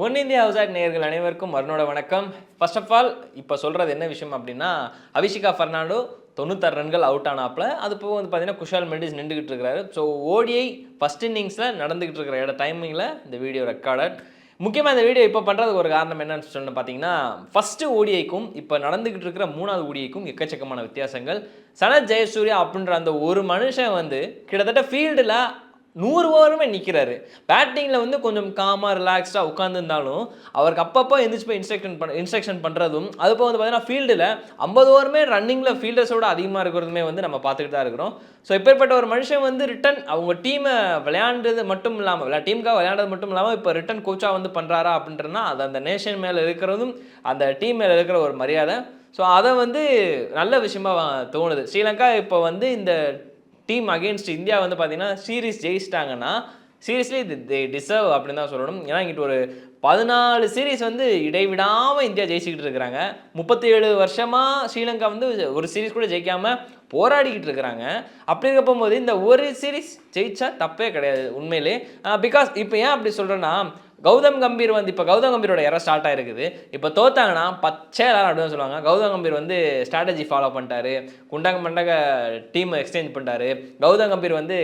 One India house நேயர்கள் அனைவருக்கும் மறுநோட வணக்கம். ஃபர்ஸ்ட் ஆஃப் ஆல் இப்போ சொல்கிறது என்ன விஷயம் அப்படின்னா, அபிஷிகா ஃபெர்னாண்டோ 96 ரன்கள் அவுட் ஆனாப்ல. அது போக வந்து பார்த்தீங்கன்னா குஷால் மெண்டிஸ் நின்றுக்கிட்டு இருக்கிறாரு. ஸோ ஓடிஐ ஃபஸ்ட் இன்னிங்ஸில் நடந்துகிட்டு இருக்கிற டைமிங்கில் இந்த வீடியோ ரெக்கார்டட். முக்கியமாக இந்த வீடியோ இப்போ பண்ணுறதுக்கு ஒரு காரணம் என்னன்னு சொல்லி பார்த்தீங்கன்னா, ஃபஸ்ட்டு ஓடிஐக்கும் இப்போ நடந்துகிட்டு இருக்கிற 3வது ஓடிஐக்கும் எக்கச்சக்கமான வித்தியாசங்கள். சனத் ஜெயசூர்யா அப்படின்ற அந்த ஒரு மனுஷன் வந்து கிட்டத்தட்ட ஃபீல்டில் 100 ஓவருமே நிற்கிறாரு. பேட்டிங்கில் வந்து கொஞ்சம் காமாக ரிலாக்ஸ்டாக உட்காந்துருந்தாலும் அவருக்கு அப்பப்போ எந்திரிச்சு போய் இன்ஸ்ட்ரக்ஷன் பண்ணுறதும், அது போக வந்து பார்த்தீங்கன்னா ஃபீல்டில் 50 ஓவருமே ரன்னிங்கில் ஃபீல்டர்ஸோட அதிகமாக இருக்கிறதுமே வந்து நம்ம பார்த்துக்கிட்டு தான் இருக்கிறோம். ஸோ இப்பேற்பட்ட ஒரு மனுஷன் வந்து ரிட்டன் அவங்க டீமை விளையாண்டது மட்டும் இல்லாமல் டீமுக்காக விளையாண்டது மட்டும் இல்லாமல் இப்போ ரிட்டன் கோச்சாக வந்து பண்ணுறாரா அப்படின்றனா அது அந்த நேஷன் மேலே இருக்கிறதும் அந்த டீம் மேலே இருக்கிற ஒரு மரியாதை. ஸோ அதை வந்து நல்ல விஷயமாக தோணுது. ஸ்ரீலங்கா இப்போ வந்து இந்த டீம் அகெயின்ஸ்ட் இந்தியா வந்து பார்த்தீங்கன்னா சீரீஸ் ஜெயிச்சிட்டாங்கன்னா சீரியஸ்லி தே டிசர்வ் அப்படின்னு தான் சொல்லணும். ஏன்னா இங்கிட்ட ஒரு 14 சீரீஸ் வந்து இடைவிடாமல் இந்தியா ஜெயிச்சுக்கிட்டு இருக்கிறாங்க. 37 வருஷமாக ஸ்ரீலங்கா வந்து ஒரு சீரீஸ் கூட ஜெயிக்காமல் போராடிக்கிட்டு இருக்கிறாங்க. அப்படி இருக்க போகும்போது இந்த ஒரு சீரீஸ் ஜெயிச்சா தப்பே கிடையாது உண்மையிலே. பிகாஸ் இப்போ ஏன் அப்படி சொல்கிறேன்னா, கௌதம் கம்பீர் வந்து இப்போ கௌதம் கம்பீரோட இடம் ஸ்டார்ட் ஆகிருக்குது. இப்போ தோத்தாங்கன்னா பச்சை எல்லாரும் அப்படி தான் சொல்லுவாங்க. கௌதம் கம்பீர் வந்து ஸ்ட்ராட்டஜி ஃபாலோ பண்ணிட்டாரு, குண்டக மண்டக டீமை எக்ஸ்சேஞ்ச் பண்ணிட்டாரு. கௌதம் கம்பீர் வந்து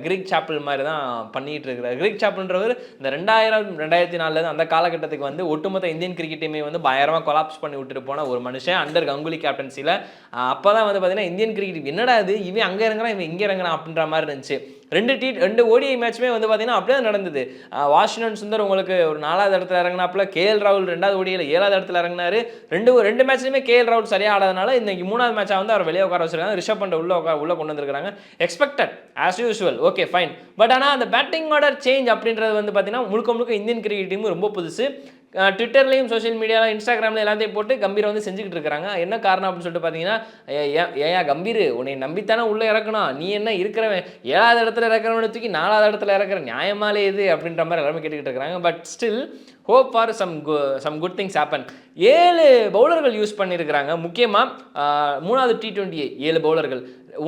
கிரீக் சாப்பிள் மாதிரி தான் பண்ணிகிட்டு இருக்கிறார். கிரீக் சாப்பிள்ன்றவர் இந்த 2000-2004 அந்த காலகட்டத்துக்கு வந்து ஒட்டுமொத்த இந்தியன் கிரிக்கெட் டீமை வந்து பயங்கரமாக கொலாப்ஸ் பண்ணி விட்டுட்டு போன ஒரு மனுஷன் அண்டர் கங்குலி கேப்டன்சியில். அப்போ தான் வந்து பார்த்தீங்கன்னா இந்தியன் கிரிக்கெட் என்னடா இது, இவன் அங்கே இறங்குறான் இவன் இங்கே இறங்குறான் அப்படின்ற மாதிரி இருந்துச்சு. ரெண்டு ஓடிஐ மேட்சுமே வந்து பார்த்தீங்கன்னா அப்படியே நடந்தது. வாஷிங்டன் சுந்தர் உங்களுக்கு ஒரு 4வது இடத்துல இறங்கினாப்புல, கேஎல் ராகுல் 2வது ஓடிஐயில் 7வது இடத்துல இறங்கினாரு. ரெண்டு மேட்ச்லையுமே கேஎல் ராகுல் சரியாக ஆடாதனால இன்னைக்கு 3வது மேட்சாக வந்து அவர் வெளியே உட்கார வச்சிருக்காங்க. ரிஷப் பண்ட் உள்ள கொண்டு வந்திருக்காங்க. Expected as usual, okay fine. But ஆனால் அந்த பேட்டிங் ஆர்டர் சேஞ்ச் அப்படின்றது வந்து பார்த்தீங்கன்னா முழுக்க இந்தியன் கிரிக்கெட் டீம் ரொம்ப புதுசு. ட்விட்டர்லையும் சோஷியல் மீடியாவில் இன்ஸ்டாகிராமில் எல்லாத்தையும் போட்டு கம்பீரை வந்து செஞ்சுக்கிட்டு இருக்கிறாங்க. என்ன காரணம் அப்படின்னு சொல்லிட்டு பார்த்தீங்கன்னா, ஏன் கம்பீர் உன்னை நம்பித்தானே உள்ளே இறக்கணும், நீ என்ன இருக்கிறவன் 7வது இடத்துல இறக்குறவனை தூக்கி 4வது இடத்துல இறக்குற நியாயமாலே இது அப்படின்ற மாதிரி எல்லாருமே கேட்டுக்கிட்டு இருக்கிறாங்க. But still hope for some good things happen. 7 பவுலர்கள் யூஸ் பண்ணியிருக்கிறாங்க. முக்கியமாக 3வது T20 7 பவுலர்கள்,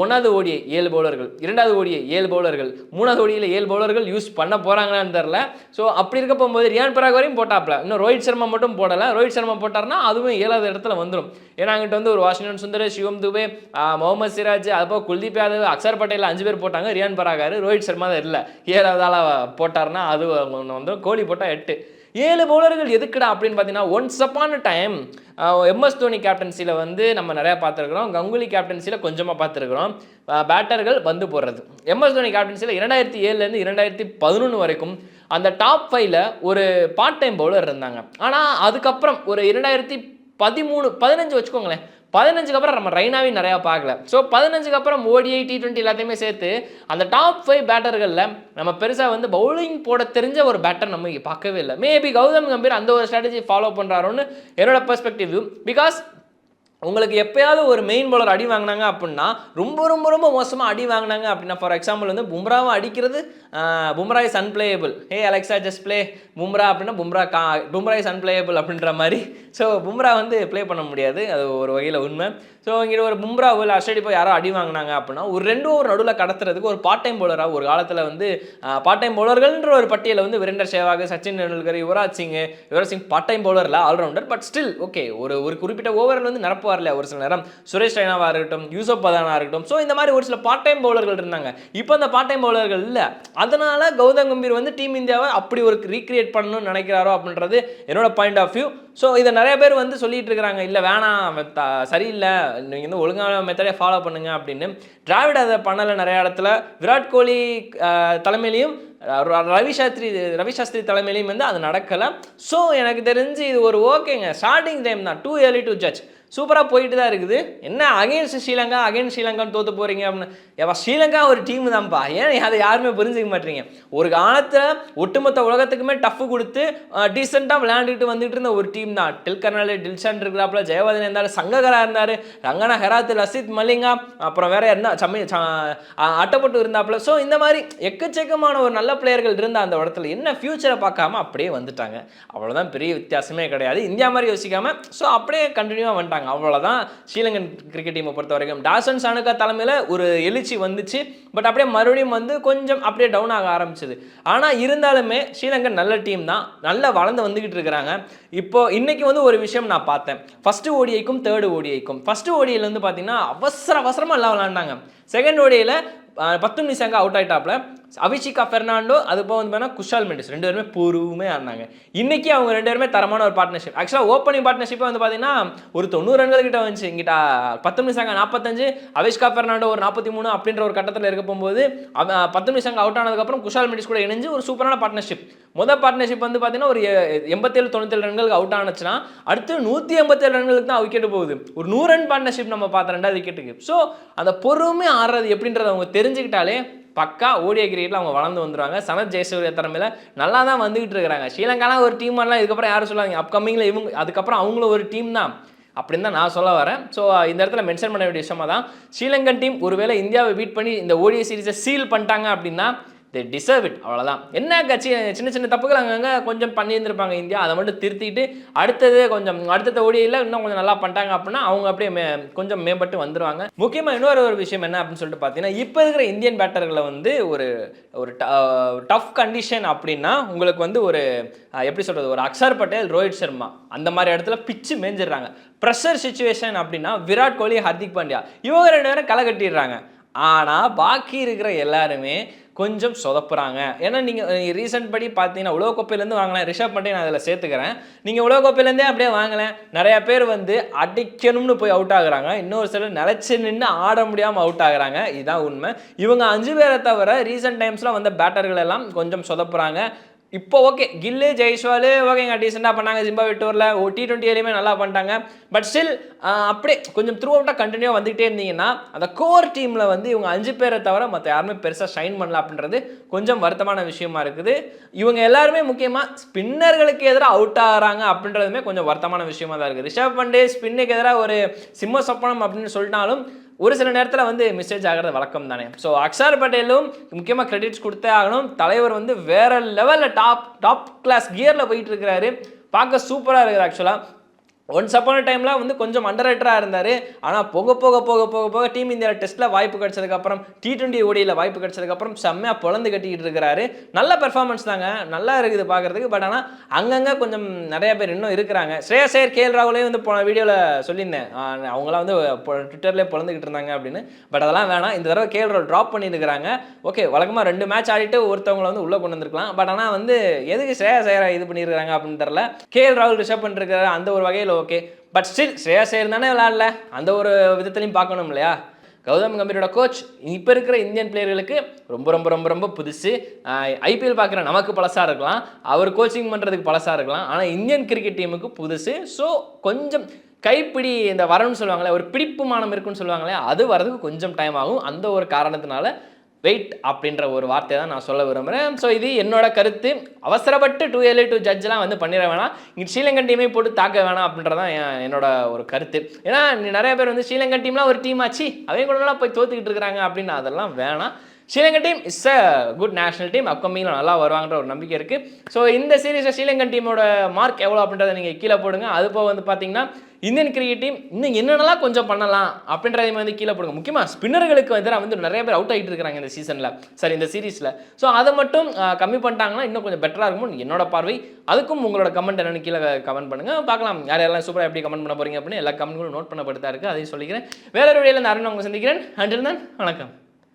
1வது ஓடிஐ 7 பவுலர்கள், 2வது ஓடிஐ 7 பவுலர்கள், 3வது ஓடியில் 7 பவுலர்கள் யூஸ் பண்ண போகிறாங்களான்னு தெரில. ஸோ அப்படி இருக்க போகும்போது ரியான் பராக் வரையும் போட்டாப்ல, இன்னும் ரோஹித் சர்மா மட்டும் போடலை. ரோஹித் சர்மா போட்டார்னா அதுவும் 7வது இடத்துல வந்துடும். ஏன்னா அங்கிட்ட வந்து ஒரு வாஷிங்டன் சுந்தர், சிவம் துபே, முகமது சிராஜ், அதுபோக குல்தீப் யாதவ், அக்சர் பட்டேல் 5 பேர் போட்டாங்க. ரியான் பராக் ரோஹித் சர்மா தான் இல்லை. 7வது ஆளாக போட்டார்னா அது ஒன்று வந்துடும். கோலி போட்டால் 8. 7 பவுலர்கள் எதுக்குடா அப்படின்னு பார்த்தீங்கன்னா, once upon time MS Dhoni கேப்டன்சியில் வந்து நம்ம நிறையா பார்த்துருக்குறோம். கங்குலி கேப்டன்சியில் கொஞ்சமாக பார்த்துருக்குறோம். பேட்டர்கள் வந்து போடுறது எம்எஸ் தோனி கேப்டன்சியில் 2007 2011 வரைக்கும் அந்த டாப் 5ல் ஒரு பார்ட் டைம் பவுலர் இருந்தாங்க. ஆனால் அதுக்கப்புறம் ஒரு 2013-15 வச்சுக்கோங்களேன், 15க்கு அப்புறம் நம்ம ரெய்னாவையும் நிறையா பார்க்கல. ஸோ 15க்கு அப்புறம் ஓடிஐ T20 எல்லாத்தையுமே சேர்த்து அந்த டாப் 5 பேட்டர்களில் நம்ம பெருசாக வந்து பவுலிங் போட தெரிஞ்ச ஒரு பேட்டர் நம்ம பார்க்கவே இல்லை. மேபி கௌதம் கம்பீர் அந்த ஒரு ஸ்ட்ராட்டஜி ஃபாலோ பண்ணுறாரோன்னு என்னோட பெர்ஸ்பெக்டிவ். பிகாஸ் உங்களுக்கு எப்போயாவது ஒரு மெயின் பவுலர் அடி வாங்கினாங்க அப்படின்னா ரொம்ப மோசமாக அடி வாங்கினாங்க அப்படின்னா, ஃபார் எக்ஸாம்பிள் வந்து பும்ராவை அடிக்கிறது, Bumrah is unplayable, hey Alexa just play Bumrah அப்படின்னா பும்ரா இஸ் அன்பிளேயபிள் அப்படின்ற மாதிரி. ஸோ பும்ரா வந்து ப்ளே பண்ண முடியாது, அது ஒரு வகையில் உண்மை. ஸோ இங்கே ஒரு பும்ராவோ இல்லை அஷ்டடி போய் யாரோ அடி வாங்கினாங்க அப்படின்னா ஒரு 2 ஓவர் நடுவில் கடத்துறதுக்கு ஒரு பார்ட் டைம் பவுலராக ஒரு காலத்தில் வந்து பார்ட் டைம் பவுலர்கள்ன்ற ஒரு பட்டியலை வந்து வீரேந்தர் சேவாக், சச்சின் டெண்டுல்கர், யுவராஜ் சிங் பார்ட் டைம் பவுலரில் ஆல்ரவுண்டர். பட் ஸ்டில் ஓகே, ஒரு குறிப்பிட்ட ஓவரில் வந்து நிரப்பு வரல ஒரு சில நேரம். சுரேஷ் ரெய்னாவாக இருக்கட்டும், யூசப் பதானாக இருக்கட்டும். ஸோ இந்த மாதிரி ஒரு சில பார்ட் டைம் பவுலர்கள் இருந்தாங்க. இப்போ அந்த பார்ட் டைம் பவுலர்கள் இல்லை. அதனால கௌதம் கம்பீர் வந்து டீம் இந்தியாவை அப்படி ஒரு ரீக்ரியேட் பண்ணணும்னு நினைக்கிறாரோ அப்படின்றது என்னோட பாயிண்ட் ஆஃப் வியூ. ஸோ இதை நிறைய பேர் வந்து சொல்லிட்டு இருக்கிறாங்க, இல்லை வேணாம் சரியில்லை, நீங்கள் வந்து ஒழுங்கான மெத்தடே ஃபாலோ பண்ணுங்க அப்படின்னு. டிராவிட் அதை பண்ணலை நிறைய இடத்துல. விராட் கோலி தலைமையிலையும் ரவி சாஸ்திரி தலைமையிலையும் வந்து அது நடக்கலை. ஸோ எனக்கு தெரிஞ்சு இது ஒரு ஓகேங்க, ஸ்டார்டிங் டைம் தான், டூ ஏர்லி டு ஜட்ஜ். சூப்பராக போயிட்டு தான் இருக்குது. என்ன அகெயின்ஸ்ட் ஸ்ரீலங்கான்னு தோற்று போகிறீங்க அப்படின்னு. ஏப்பா ஸ்ரீலங்கா ஒரு டீம் தான்ப்பா, ஏன் அதை யாருமே புரிஞ்சிக்க மாட்டீங்க. ஒரு காலத்தில் ஒட்டுமொத்த உலகத்துக்குமே டஃப் கொடுத்து டீசெண்டாக விளையாண்டுட்டு வந்துட்டு இருந்த ஒரு டீம் தான். டில்கர்னாலே டில்ஷன் இருக்கிறாப்புல, ஜெயவர்தன் இருந்தார், சங்ககரா இருந்தார், ரங்கனா ஹெராத், லசித் மலிங்கா, அப்புறம் வேற என்ன அட்டப்பட்டு இருந்தாப்புல. ஸோ இந்த மாதிரி எக்கச்சக்கமான ஒரு நல்ல பிளேயர்கள் இருந்த அந்த இடத்துல என்ன ஃபியூச்சரை பார்க்காம அப்படியே வந்துட்டாங்க. அவ்வளோதான், பெரிய வித்தியாசமே கிடையாது. இந்தியா மாதிரி யோசிக்காமல் ஸோ அப்படியே கண்டினியூவாக வந்துட்டாங்க. மாட்டாங்க. அவ்வளோதான் ஸ்ரீலங்கன் கிரிக்கெட் டீமை பொறுத்த வரைக்கும். டாசன் சானுக்கா தலைமையில் ஒரு எழுச்சி வந்துச்சு. பட் அப்படியே மறுபடியும் வந்து கொஞ்சம் அப்படியே டவுன் ஆக ஆரம்பிச்சது. ஆனால் இருந்தாலுமே ஸ்ரீலங்கன் நல்ல டீம் தான், நல்லா வளர்ந்து வந்துக்கிட்டு இருக்கிறாங்க. இப்போ இன்னைக்கு வந்து ஒரு விஷயம் நான் பார்த்தேன். ஃபர்ஸ்ட் ஓடிஐக்கும் தேர்ட் ஓடிஐக்கும். ஃபர்ஸ்ட் ஓடிஐல வந்து பார்த்தீங்கன்னா அவசரமாக எல்லாம் விளாண்டாங்க. செகண்ட் ஓடிஐல 10 நிமிஷம் அவுட் ஆயிட்டாப்ல. அபிஷிகா பெர்னாண்டோ அது போக வந்து பார்த்தீங்கன்னா குஷால் மெண்டிஸ் 2 பேருமே பொறுமையாக ஆடினாங்க. இன்னைக்கு அவங்க 2 பேருமே தரமான ஒரு பார்ட்னர்ஷிப். ஆக்சுவலாக ஓப்பனிங் பார்ட்னர்ஷிப்பே வந்து பார்த்தீங்கன்னா ஒரு 90 ரன்கள் கிட்ட வந்துச்சு. இங்கிட்ட 10 நிமிஷம் 45, அபிஷிகா பெர்னாண்டோ ஒரு 43 அப்படின்ற ஒரு கட்டத்தில் இருக்க போகும்போது 10 நிமிஷம் அவுட் ஆனதுக்கப்புறம் குஷால் மெண்டிஸ் கூட இணைஞ்சு ஒரு சூப்பரான பார்ட்னர்ஷிப். முதல் பார்ட்னர்ஷிப் வந்து பார்த்தீங்கன்னா ஒரு 87-97 ரன்களுக்கு அவுட் ஆனுச்சுன்னா அடுத்து 187 ரன்களுக்கு தான் விக்கெட் போகுது. ஒரு 100 ரன் பார்ட்னர்ஷிப் நம்ம பார்த்தோம் 2வது விக்கெட்டுக்கு. ஸோ அந்த பொறுமை ஆடுறது எப்படின்றத அவங்க தெரிஞ்சுக்கிட்டாலே பக்கா ஓடிஐ கிரிக்கெட்டில் அவங்க வளர்ந்து வந்துடுவாங்க. சனத் ஜெயசூர்யா தலைமையில் நல்லா தான் வந்துகிட்டு இருக்கிறாங்க. ஸ்ரீலங்காலாம் ஒரு டீம் வரலாம், இதுக்கப்புறம் யாரும் சொல்லுவாங்க அப்கமிங்கில் இவங்க அதுக்கப்புறம் அவங்களும் ஒரு டீம் தான் அப்படின்னு தான் நான் சொல்ல வரேன். ஸோ இந்த இடத்துல மென்ஷன் பண்ண வேண்டிய விஷயமா தான் ஸ்ரீலங்கன் டீம் ஒருவேளை இந்தியாவை பீட் பண்ணி இந்த ஓடிஐ சீரீஸை சீல் பண்ணிட்டாங்க அப்படின்னா தே டிசர்வ் இட். அவ்வளோதான். என்ன கட்சி சின்ன தப்புகள் அங்கங்கே கொஞ்சம் பண்ணியிருந்திருப்பாங்க இந்தியா, அதை மட்டும் திருத்திட்டு அடுத்த ஓடியில் இன்னும் கொஞ்சம் நல்லா பண்ணிட்டாங்க அப்படின்னா அவங்க அப்படியே கொஞ்சம் மேம்பட்டு வந்துடுவாங்க. முக்கியமாக இன்னொரு விஷயம் என்ன அப்படின்னு சொல்லிட்டு பார்த்தீங்கன்னா, இப்போ இருக்கிற இந்தியன் பேட்டர்களை வந்து ஒரு டஃப் கண்டிஷன் அப்படின்னா உங்களுக்கு வந்து ஒரு எப்படி சொல்கிறது, ஒரு அக்ஷர் பட்டேல், ரோஹித் சர்மா அந்த மாதிரி இடத்துல பிச்சு மேஞ்சிடுறாங்க. ப்ரெஷர் சுச்சுவேஷன் அப்படின்னா விராட் கோலி, ஹர்திக் பாண்டியா இவங்க 2 பேரும் களை கட்டிடுறாங்க. ஆனால் பாக்கி இருக்கிற எல்லாருமே கொஞ்சம் சொதப்புறாங்க. ஏன்னா நீங்கள் ரீசெண்ட் படி பார்த்தீங்கன்னா உலகக்கோப்பையிலேருந்து வாங்கலாம், ரிஷப் பண்டே நான் அதில் சேர்த்துக்கிறேன். நீங்கள் உலகக்கோப்பையிலேருந்தே அப்படியே வாங்கலேன். நிறையா பேர் வந்து அடிக்கணும்னு போய் அவுட் ஆகுறாங்க, இன்னொரு சிலர் நிலச்சி நின்று ஆட முடியாமல் அவுட் ஆகுறாங்க. இதுதான் உண்மை. இவங்க 5 பேரை தவிர ரீசெண்ட் டைம்ஸில் வந்த பேட்டர்கள் எல்லாம் கொஞ்சம் சொதப்புறாங்க. இப்போ ஓகே, கில்லு, ஜெய்ஸ்வால் ஓகேங்க டீசெண்டாக பண்ணாங்க. ஜிம்பாப்வே டூரில் T20 நல்லா பண்ணிட்டாங்க. பட் ஸ்டில் அப்படியே கொஞ்சம் த்ரூ அவுட்டாக கண்டினியூவாக வந்துகிட்டே இருந்தீங்கன்னா அந்த கோர் டீமில் வந்து இவங்க 5 பேரை தவிர மற்ற யாருமே பெருசாக ஷைன் பண்ணல அப்படின்றது கொஞ்சம் வருத்தமான விஷயமா இருக்குது. இவங்க எல்லாருமே முக்கியமாக ஸ்பின்னர்களுக்கு எதிராக அவுட் ஆகிறாங்க அப்படின்றதுமே கொஞ்சம் வருத்தமான விஷயமா தான் இருக்குது. ரிஷப் பண்டே ஸ்பின்னுக்கு எதிராக ஒரு சிம்ம சொப்பனம் அப்படின்னு சொல்லிட்டாலும் ஒரு சில நேரத்தில் வந்து மிஸ்டேஜ் ஆகிறது வழக்கம் தானே. ஸோ அக்ஷர் பட்டேலும் முக்கியமாக கிரெடிட்ஸ் கொடுத்தே ஆகணும். தலைவர் வந்து வேற லெவலில் டாப் கிளாஸ் கியரில் போயிட்டு இருக்கிறாரு. பார்க்க சூப்பராக இருக்குது. ஆக்சுவலாக ஒன்ஸ் அப்பான டைமில் வந்து கொஞ்சம் அண்டர் ரேட்டராக இருந்தார். ஆனால் போக டீம் இந்தியா டெஸ்ட்டில் வாய்ப்பு கிடச்சதுக்கப்புறம் T20 ஓடியில் வாய்ப்பு கிடச்சதுக்கப்புறம் செம்மையாக பொழந்து கட்டிக்கிட்டு இருக்கிறாரு. நல்ல பெர்ஃபார்மன்ஸ் தாங்க, நல்லா இருக்குது பார்க்குறதுக்கு. பட் ஆனால் அங்கங்கே கொஞ்சம் நிறைய பேர் இன்னும் இருக்கிறாங்க. ஸ்ரேயஸ் ஐயர், KL ராகுலையும் வந்து போன வீடியோவில் சொல்லியிருந்தேன், அவங்களாம் வந்து ட்விட்டர்லேயே பொழந்துக்கிட்டு இருந்தாங்க அப்படின்னு. பட் அதெல்லாம் வேணாம். இந்த தடவை KL ராகுல் ட்ராப் பண்ணியிருக்கிறாங்க. ஓகே, வழக்கமாக 2 மேட்ச் ஆடிட்டு ஒருத்தவங்களை வந்து உள்ளே கொண்டு வந்திருக்கலாம். பட் ஆனால் வந்து எதுக்கு ஸ்ரேயஸ் ஐயரை இது பண்ணியிருக்கிறாங்க அப்படின்னு தெரில. KL ராகுல் ரிஷப் பண்ணிருக்கிற அந்த ஒரு வகையில் ஓகே. பட் ஸ்டில் ஸ்ரேயஸ் ஐயர் தானே விளையாடல, அந்த ஒரு விதத்துலையும் பார்க்கணும் இல்லையா. கௌதம் கம்பீரோட கோச் இப்போ இருக்கிற இந்தியன் பிளேயர்களுக்கு ரொம்ப ரொம்ப ரொம்ப ரொம்ப புதுசு. IPL பார்க்குற நமக்கு பழசாக இருக்கலாம், அவர் கோச்சிங் பண்ணுறதுக்கு பழசாக இருக்கலாம். ஆனால் இந்தியன் கிரிக்கெட் டீமுக்கு புதுசு. ஸோ கொஞ்சம் கைப்பிடி இந்த வரணும்னு சொல்லுவாங்களே, ஒரு பிடிப்பு மானம் இருக்குன்னு சொல்லுவாங்களே, அது வரதுக்கு கொஞ்சம் டைம் ஆகும். அந்த ஒரு காரணத்தினால வெயிட் அப்படின்ற ஒரு வார்த்தையை தான் நான் சொல்ல விரும்புகிறேன். ஸோ இது என்னோட கருத்து. அவசரப்பட்டு 2 early to judgeலாம் வந்து பண்ணிட வேணாம், இங்கே ஸ்ரீலங்கன் டீமே போட்டு தாக்க வேணாம் அப்படின்றதான் என்னோட ஒரு கருத்து. ஏன்னா நிறைய பேர் வந்து ஸ்ரீலங்கன் டீம்லாம் ஒரு டீம் ஆச்சு, அவங்க கூடலாம் போய் தோத்துக்கிட்டு இருக்கிறாங்க அப்படின்னு அதெல்லாம் வேணாம். Sri Lankan team is a good national team, அப்கமிங்கில் நல்லா வருவாங்கன்ற ஒரு நம்பிக்கை இருக்குது. ஸோ இந்த சீரீஸில் ஸ்ரீலங்கன் டீமோட மார்க் எவ்வளோ அப்படின்றத நீங்கள் கீழே போடுங்க. அது போக வந்து பார்த்தீங்கன்னா இந்தியன் கிரிக்கெட் டீம் இன்னும் என்னென்னலாம் கொஞ்சம் பண்ணலாம் அப்படின்றதையும் வந்து கீழே போடுங்க. முக்கியமாக ஸ்பின்னர்களுக்கு எதிராக வந்து நிறைய பேர் அவுட் ஆகிட்டு இருக்கிறாங்க இந்த சீசனில், சரி இந்த சீரீஸில். ஸோ அதை மட்டும் கம்மி பண்ணிட்டாங்கன்னா இன்னும் கொஞ்சம் பெட்டராக இருக்கும்னு என்னோட பார்வை. அதுக்கும் உங்களோட கமெண்ட் என்னென்னு கீழே கமெண்ட் பண்ணுங்கள், பார்க்கலாம் யார் யாரெல்லாம் சூப்பராக எப்படி கமெண்ட் பண்ண போகிறீங்க அப்படின்னு எல்லா கமெண்ட்களும் நோட் பண்ணப்படுத்தா இருக்குது. அதையும் சொல்லிக்கிறேன். வேற ஒரு வீடியோவில் இந்த அருண் அவங்க சந்திக்கிறேன். அண்டில் தென் வணக்கம்.